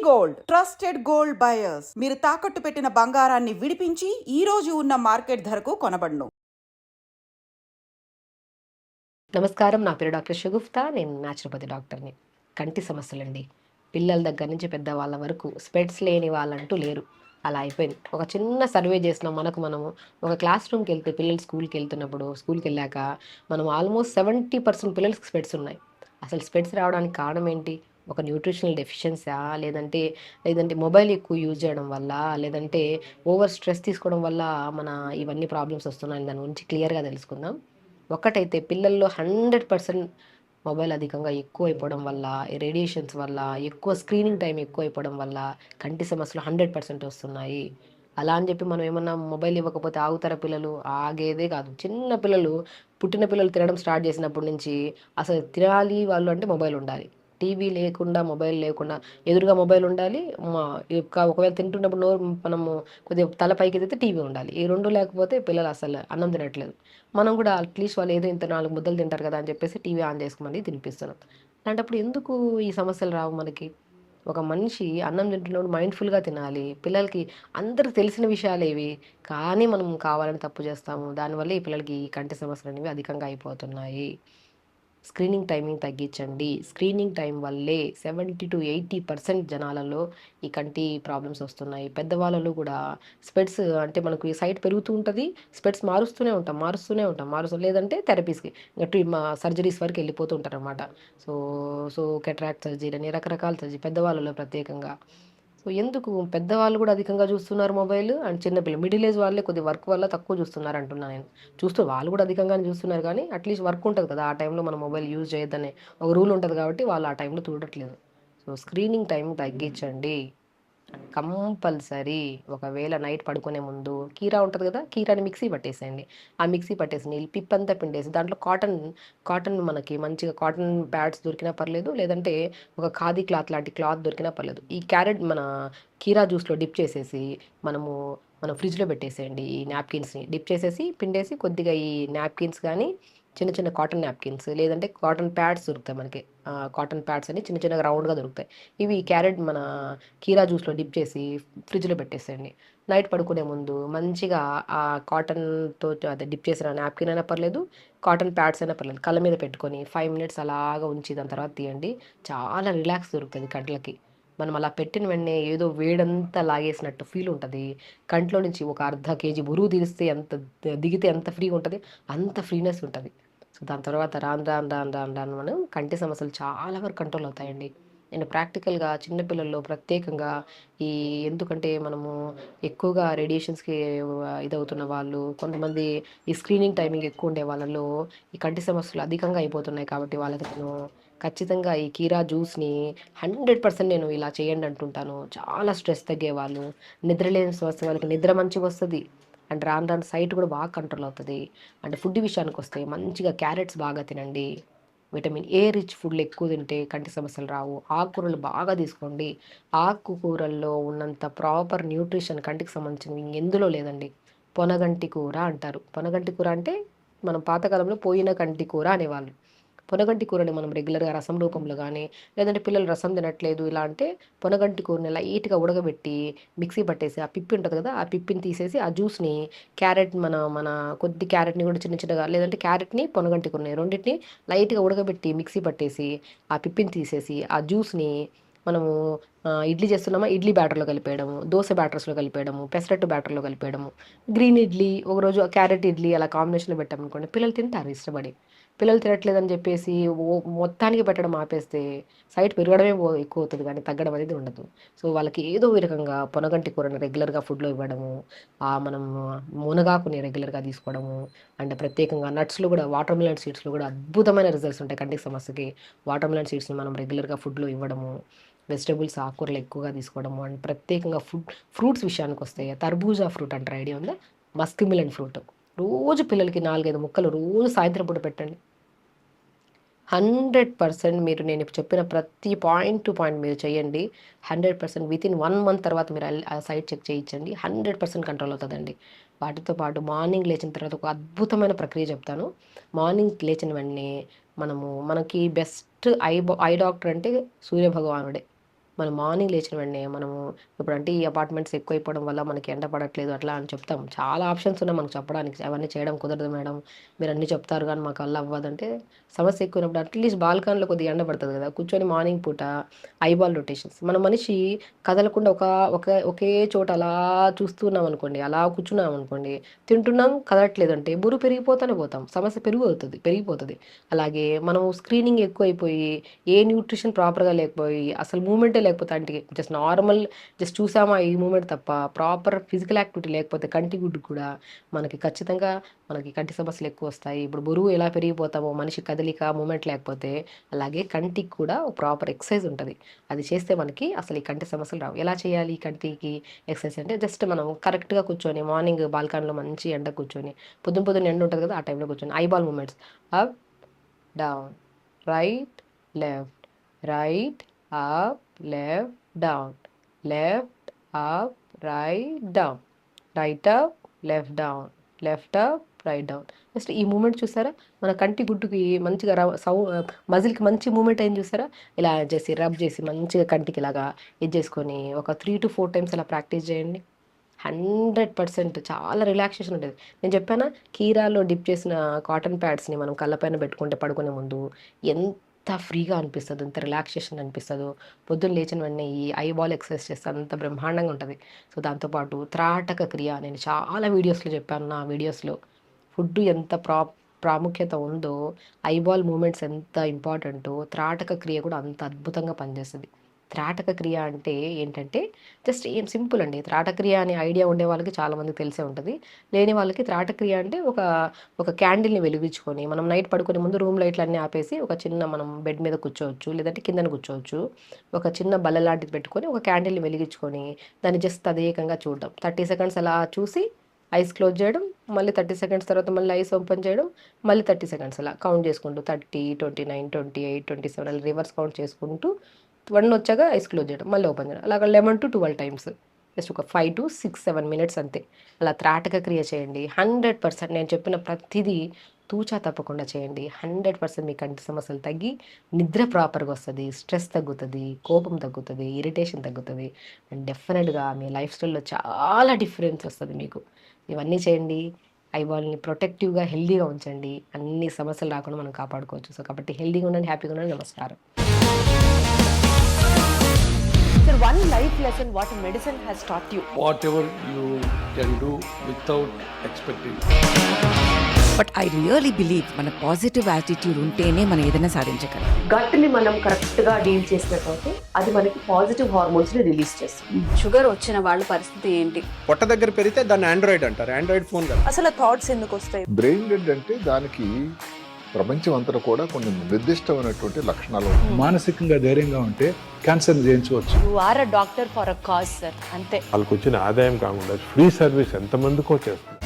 Gold trusted gold buyers మీరు తాకట్టు పెట్టిన బంగారాన్ని విడిపించి ఈ రోజు ఉన్న మార్కెట్ ధరకు కొనబడును. నమస్కారం, నా పేరు డాక్టర్ షగుఫ్తా. నేను న్యాచురోపతి డాక్టర్ని. కంటి సమస్యలండి, పిల్లల దగ్గర నుంచి పెద్దవాళ్ళ వరకు స్పెట్స్ లేని వాళ్ళంటూ లేరు. అలా అయిపోయింది. ఒక చిన్న సర్వే చేసినాం మనము ఒక క్లాస్ రూమ్కి వెళ్తే పిల్లలు స్కూల్కి వెళ్ళాక మనం ఆల్మోస్ట్ 70% పిల్లలకి స్పెట్స్ ఉన్నాయి. అసలు స్పెట్స్ రావడానికి కారణం ఏంటి? ఒక న్యూట్రిషనల్ డెఫిషియన్సా, లేదంటే మొబైల్ ఎక్కువ యూజ్ చేయడం వల్ల, లేదంటే ఓవర్ స్ట్రెస్ తీసుకోవడం వల్ల మన ఇవన్నీ ప్రాబ్లమ్స్ వస్తున్నాయని దాని గురించి క్లియర్గా తెలుసుకుందాం. ఒక్కటైతే పిల్లల్లో 100% మొబైల్ అధికంగా ఎక్కువైపోవడం వల్ల, రేడియేషన్స్ వల్ల, ఎక్కువ స్క్రీనింగ్ టైం ఎక్కువైపోవడం వల్ల కంటి సమస్యలు 100% వస్తున్నాయి. అలా అని చెప్పి మనం ఏమన్నా మొబైల్ ఇవ్వకపోతే ఆగుతారా పిల్లలు? ఆగేదే కాదు. చిన్న పిల్లలు, పుట్టిన పిల్లలు తినడం స్టార్ట్ చేసినప్పటి నుంచి అసలు తినాలి వాళ్ళు అంటే మొబైల్ ఉండాలి. టీవీ లేకుండా, మొబైల్ లేకుండా, ఎదురుగా మొబైల్ ఉండాలి. మా ఒకవేళ తింటున్నప్పుడు మనము కొద్దిగా తల పైకి ఎత్తితే టీవీ ఉండాలి. ఈ 2 లేకపోతే పిల్లలు అసలు అన్నం తినట్లేదు. మనం కూడా అట్లీస్ట్ వాళ్ళు ఏదో ఇంత 4 ముద్దలు తింటారు కదా అని చెప్పేసి టీవీ ఆన్ చేసుకోమని తినిపిస్తున్నాం. అలాంటప్పుడు ఎందుకు ఈ సమస్యలు రావు మనకి? ఒక మనిషి అన్నం తింటున్నప్పుడు మైండ్‌ఫుల్‌గా తినాలి. పిల్లలకి అందరికి తెలిసిన విషయాలేవి, కానీ మనం కావాలని తప్పు చేస్తాము. దానివల్ల ఈ పిల్లలకి ఈ కంటి సమస్యలనేవి అధికంగా అయిపోతున్నాయి. స్క్రీనింగ్ టైమింగ్ తగ్గించండి. స్క్రీనింగ్ టైం వల్లే 70-80% జనాలలో ఈ కంటి ప్రాబ్లమ్స్ వస్తున్నాయి. పెద్దవాళ్ళలో కూడా స్పెట్స్ అంటే మనకు ఈ సైట్ పెరుగుతూ ఉంటది. స్పెట్స్ లేదంటే థెరపీస్‌కి సర్జరీస్ వరకు వెళ్ళిపోతూ ఉంటారనమాట. సో, కేటరాక్ట్ సర్జరీ అని రకరకాల సర్జరీ పెద్దవాళ్ళలో ప్రత్యేకంగా. సో, ఎందుకు పెద్దవాళ్ళు కూడా అధికంగా చూస్తున్నారు మొబైల్. అండ్ చిన్నపిల్లలు, మిడిల్ ఏజ్ వాళ్ళే కొద్దిగా వర్క్ వల్ల తక్కువ చూస్తున్నారు అంటున్నా నేను. వాళ్ళు కూడా అధికంగానే చూస్తున్నారు కానీ అట్లీస్ట్ వర్క్ ఉంటది కదా! ఆ టైంలో మనం మొబైల్ యూజ్ చేయొద్దనే ఒక రూల్ ఉంటది కాబట్టి వాళ్ళు ఆ టైంలో చూడట్లేదు. సో, స్క్రీనింగ్ టైం తగ్గించండి. కంపల్సరీ. ఒకవేళ నైట్ పడుకునే ముందు కీరా ఉంటది కదా! కీరాని మిక్సీ పట్టేసేయండి. ఆ మిక్సీ పట్టేసి నీళ్ళు పిప్పంతా పిండేసి దాంట్లో కాటన్ మనకి మంచిగా కాటన్ ప్యాడ్స్ దొరికినా పర్లేదు. లేదంటే ఒక ఖాదీ క్లాత్ లాంటి క్లాత్ దొరికినా పర్లేదు. ఈ కీరా జ్యూస్‌లో డిప్ చేసేసి మనము మనం ఫ్రిడ్జ్‌లో పెట్టేసేయండి. ఈ నాప్కిన్స్‌ని డిప్ చేసేసి, పిండేసి కొద్దిగా ఈ నాప్కిన్స్ గానీ, చిన్న చిన్న కాటన్ నాప్కిన్స్ లేదంటే కాటన్ ప్యాడ్స్ దొరుకుతాయి మనకి. కాటన్ ప్యాడ్స్ అని చిన్న చిన్నగా రౌండ్‌గా దొరుకుతాయి. ఇవి కీరా జ్యూస్‌లో డిప్ చేసి ఫ్రిడ్జ్‌లో పెట్టేసేయండి. నైట్ పడుకునే ముందు మంచిగా ఆ కాటన్‌తో అదే డిప్ చేసిన నాప్కిన్ అయినా పర్లేదు, కాటన్ ప్యాడ్స్ అయినా పర్లేదు. కళ్ళ మీద పెట్టుకొని 5 మినిట్స్ అలాగా ఉంచి దాని తర్వాత తీయండి. చాలా రిలాక్స్ దొరుకుతది కంట్లకి. మనం అలా పెట్టిన వెంటనే ఏదో వేడంతా లాగేసినట్టు ఫీల్ ఉంటది. కంట్లో నుంచి ఒక అర్ధ కేజీ బరువు దిగితే ఎంత ఫ్రీగా ఉంటది, అంత ఫ్రీనెస్ ఉంటది. సో, దాని తర్వాత రాను మనం కంటి సమస్యలు చాలా వరకు కంట్రోల్ అవుతాయండి. నేను ప్రాక్టికల్‌గా చిన్న పిల్లల్లో ప్రత్యేకంగా ఈ ఎందుకంటే మనము ఎక్కువగా రేడియేషన్స్‌కి ఇదవుతున్న వాళ్ళు, కొంతమంది ఈ స్క్రీనింగ్ టైమింగ్ ఎక్కువ ఉండే వాళ్ళలో ఈ కంటి సమస్యలు అధికంగా అయిపోతున్నాయి కాబట్టి వాళ్ళకి నేను ఖచ్చితంగా ఈ కీరా జ్యూస్‌ని 100% నేను ఇలా చేయండి అంటుంటాను. చాలా స్ట్రెస్ తగ్గేవాళ్ళు, నిద్రలేని సమస్య వాళ్ళకి నిద్ర మంచిగొస్తది. అండ్ రాను రాను సైట్ కూడా బాగా కంట్రోల్ అవుతది. అంటే ఫుడ్ విషయానికొస్తే మంచిగా క్యారెట్స్ బాగా తినండి. విటమిన్ ఏ రిచ్ ఫుడ్‌లు ఎక్కువ తింటే కంటి సమస్యలు రావు. ఆకుకూరలు బాగా తీసుకోండి. ఆకుకూరల్లో ఉన్నంత ప్రాపర్ న్యూట్రిషన్ కంటికి సంబంధించినవి ఇంకెందులో లేదండి. పొనగంటి కూర అంటారు. పొనగంటి కూర అంటే మనం పాతకాలంలో పోయిన కంటి కూర అనేవాళ్ళు. పొనగంటి కూరని మనం రెగ్యులర్‌గా రసం రూపంలో గానీ, లేదంటే పిల్లలు రసం తినట్లేదు ఇలా అంటే పొనగంటి కూరని లైట్‌గా ఉడకబెట్టి మిక్సీ పట్టేసి ఆ పిప్పి ఉంటది కదా! ఆ పిప్పిని తీసేసి ఆ జ్యూస్‌ని క్యారెట్ మన మన కొద్ది క్యారెట్‌ని కూడా చిన్న చిన్నగా లేదంటే క్యారెట్‌ని, పొనగంటి కూరని రెండిటిని లైట్‌గా ఉడకబెట్టి మిక్సీ పట్టేసి ఆ పిప్పిని తీసేసి ఆ జ్యూస్‌ని మనము ఇడ్లీ చేస్తున్నామా ఇడ్లీ బ్యాటర్‌లో కలిపేయడము, దోస బ్యాటర్స్‌లో కలిపేయడము, పెసరట్టు బ్యాటర్‌లో కలిపేయడము, గ్రీన్ ఇడ్లీ ఒకరోజు క్యారెట్ ఇడ్లీ అలా కాంబినేషన్‌లో పెట్టామనుకోండి పిల్లలు తింటారు ఇష్టపడి. పిల్లలు తినట్లేదని చెప్పేసి మొత్తానికి పెట్టడం ఆపేస్తే సైట్ పెరగడమే ఎక్కువవుతది గానీ తగ్గడం అనేది ఉండదు. సో, వాళ్ళకి ఏదో ఒక రకంగా పొనగంటి కూరని రెగ్యులర్‌గా ఫుడ్‌లో ఇవ్వడము, మనం మునగాకుని రెగ్యులర్‌గా తీసుకోవడము, అండ్ ప్రత్యేకంగా నట్స్‌లో గూడా వాటర్ మిలన్ సీడ్స్‌లో గూడా అద్భుతమైన రిజల్ట్స్ ఉంటాయి కంటి సమస్యకి. వాటర్ మిలన్ సీడ్స్‌ని మనం రెగ్యులర్‌గా ఫుడ్‌లో ఇవ్వడము, వెజిటబుల్స్ ఆకుకూరలు ఎక్కువగా తీసుకోవడము, అండ్ ప్రత్యేకంగా ఫ్రూట్స్ విషయానికొస్తే తర్బూజా ఫ్రూట్ అంటారు ఐడియా ఉందా? Musk melon fruit. రోజు పిల్లలకి 4, 5 ముక్కలు రోజు సాయంత్రం పూట పెట్టండి. 100% మీరు నేను ఇప్పుడు చెప్పిన ప్రతి పాయింట్ టు పాయింట్ మీరు చేయండి. 100% వితిన్ 1 మంత్ తర్వాత మీరు ఆ సైట్ చెక్ చేయించండి. 100% కంట్రోల్ అవుతదండి. వాటితో పాటు మార్నింగ్ లేచిన తర్వాత ఒక అద్భుతమైన ప్రక్రియ చెప్తాను. మార్నింగ్ లేచిన వెంటనే మనకి బెస్ట్ ఐ డాక్టర్ అంటే సూర్యభగవానుడే. మనం మార్నింగ్ లేచిన వెంటనే మనము ఇప్పుడంటే ఈ అపార్ట్మెంట్స్ ఎక్కువైపోవడం వల్ల మనకి ఎండ పడట్లేదు అట్లా అని చెప్తాం. చాలా ఆప్షన్స్ ఉన్నాయి మనకు చెప్పడానికి. అవన్నీ చేయడం కుదరదు మేడం. మీరన్నీ చెప్తారు కానీ మాకు వల్ల అవ్వదంటే సమస్య ఎక్కువైనప్పుడు అట్లీస్ట్ బాల్కనీలో కొద్దిగా ఎండ పడతది కదా! కూర్చొని మార్నింగ్ పూట ఐబాల్ రొటేషన్స్. మన మనిషి కదలకుండా ఒకే చోట అలా చూస్తూ ఉన్నామనుకోండి, అలా కూర్చున్నామనుకోండి, తింటున్నాం కదలట్లేదంటే బరువు పెరిగిపోతూనే పోతాం. సమస్య పెరిగిపోతది. అలాగే మనం స్క్రీనింగ్ ఎక్కువైపోయి, ఏ న్యూట్రిషన్ ప్రాపర్‌గా లేకపోయి, అసలు మూవ్‌మెంటే లేకపోతే కంటికి జస్ట్ చూసామా ఈ మూవ్‌మెంట్ తప్ప ప్రాపర్ ఫిజికల్ యాక్టివిటీ లేకపోతే కంటి గుడ్డుకి కూడా మనకి కంటి సమస్యలు ఎక్కువొస్తాయి. ఇప్పుడు బరువు ఎలా పెరిగిపోతామో మనిషి కదలిక, మూవ్‌మెంట్ లేకపోతే అలాగే కంటికి కూడా ప్రాపర్ ఎక్సర్సైజ్ ఉంటది. అది చేస్తే మనకి అసలు ఈ కంటి సమస్యలు రావు. ఎలా చేయాలి ఈ కంటికి ఎక్సర్సైజ్ అంటే జస్ట్ మనం కరెక్ట్‌గా కూర్చొని మార్నింగ్ బాల్కనీలో మంచి ఎండకు కూర్చొని పొద్దున ఎండ ఉంటది కదా! ఆ టైంలో కూర్చొని eyeball movements up, down, right, left, right, up, left, down, left, up, right, down, right up, left down, left up, right down. Just ఈ మూవ్‌మెంట్ చూసారా? మన కంటి గుడ్డుకి మంచిగా మజిల్‌కి మంచి మూవ్‌మెంట్ అయింది చూసారా? ఇలా చేసి రబ్ చేసి మంచిగా కంటికి ఇలాగా ఇది చేసుకొని ఒక 3-4 టైమ్స్ అలా ప్రాక్టీస్ చేయండి. 100% చాలా రిలాక్సేషన్ ఉంటది. నేను చెప్పానా కీరాలో డిప్ చేసిన కాటన్ ప్యాడ్స్‌ని మనం కళ్ళపైన పెట్టుకుంటే పడుకునే ముందు ఎంత ఫ్రీగా అనిపిస్తదో, ఎంత రిలాక్సేషన్ అనిపిస్తదో. పొద్దున్న లేచిన వెంటనే ఈ ఐబాల్ ఎక్సర్సైజ్ చేస్తే అంత బ్రహ్మాండంగా ఉంటది. సో, దాంతో పాటు త్రాటక క్రియ నేను చాలా వీడియోస్‌లో చెప్పాను. నా వీడియోస్‌లో ఫుడ్డు ఎంత ప్రాముఖ్యత ఉందో, ఐబాల్ మూవ్‌మెంట్స్ ఎంత ఇంపార్టెంటో, త్రాటక క్రియ కూడా అంత అద్భుతంగా పనిచేస్తది. త్రాటక క్రియ అంటే ఏంటంటే జస్ట్ ఏం సింపుల్ అండి. త్రాటక్రియ అనే ఐడియా ఉండే వాళ్ళకి చాలా మందికి తెలిసే ఉంటది. లేని వాళ్ళకి త్రాటక్రియ అంటే ఒక క్యాండిల్‌ని వెలిగించుకొని మనం నైట్ పడుకునే ముందు రూమ్ లైట్‌లన్నీ ఆపేసి ఒక చిన్న మనం బెడ్ మీద కూర్చోవచ్చు. లేదంటే కిందన కూర్చోవచ్చు. ఒక చిన్న బల్ల లాంటిది పెట్టుకొని ఒక క్యాండిల్‌ని వెలిగించుకొని దాన్ని జస్ట్ తదేకంగా చూడడం. 30 సెకండ్స్ అలా చూసి ఐస్ క్లోజ్ చేయడం. మళ్ళీ 30 సెకండ్స్ తర్వాత మళ్ళీ ఐస్ ఓపెన్ చేయడం. మళ్ళీ 30 సెకండ్స్ అలా కౌంట్ చేసుకుంటూ 30, 29, 28, 27 అలా రివర్స్ కౌంట్ చేసుకుంటూ 1 వచ్చాక ఐస్ క్లోజ్ చేయడం. మళ్ళీ ఓపెన్ చేయడం. అలాగా 11-12 టైమ్స్. జస్ట్ ఒక 5-6-7 మినిట్స్ అంతే. అలా త్రాటక క్రియ చేయండి. 100% నేను చెప్పిన ప్రతిదీ తూచా తప్పకుండా చేయండి. 100% మీ కంటి సమస్యలు తగ్గి నిద్ర ప్రాపర్‌గా వస్తది. స్ట్రెస్ తగ్గుతది. కోపం తగ్గుతది. ఇరిటేషన్ తగ్గుతది. అండ్ డెఫినిట్‌గా మీ లైఫ్ స్టైల్‌లో చాలా డిఫరెన్స్ వస్తది మీకు. ఇవన్నీ చేయండి. ఐబాల్‌ని ప్రొటెక్టివ్‌గా, హెల్తీగా ఉంచండి. అన్ని సమస్యలు రాకుండా మనం కాపాడుకోవచ్చు. సో, కాబట్టి హెల్తీగా ఉండండి, హ్యాపీగా ఉండండి. నమస్కారం. Sir, one life lesson what medicine has taught you. whatever you can do without expecting. But I really believe మన పాజిటివ్ యాటిట్యూడ్ ఉంటేనే మనం ఏదైనా సాధించగలం. గట్ని మనం కరెక్ట్‌గా డీల్ చేసినట్లయితే అది మనకి పాజిటివ్ హార్మోన్స్‌ని రిలీజ్ చేస్తుంది. షుగర్ వచ్చిన వాళ్ళ పరిస్థితి ఏంటి? పొట్ట దగ్గర పెరిగితే దాన్ని ఆండ్రాయిడ్ అంటారు. ఆండ్రాయిడ్ ఫోన్ కదా. అసలు థాట్స్ ఎందుకు వస్తాయి? బ్రెయిన్ డెడ్ అంటే దానికి ప్రపంచం అంతా కూడా కొన్ని నిర్దిష్టమైనటువంటి లక్షణాలు ఉంటాయి. మానసికంగా ధైర్యంగా ఉంటే క్యాన్సర్ జయించవచ్చు. You are a doctor for a cause, sir. అంతే. వాళ్ళకి వచ్చిన ఆదాయం కాకుండా ఫ్రీ సర్వీస్ ఎంతమందికో చేస్తుంది.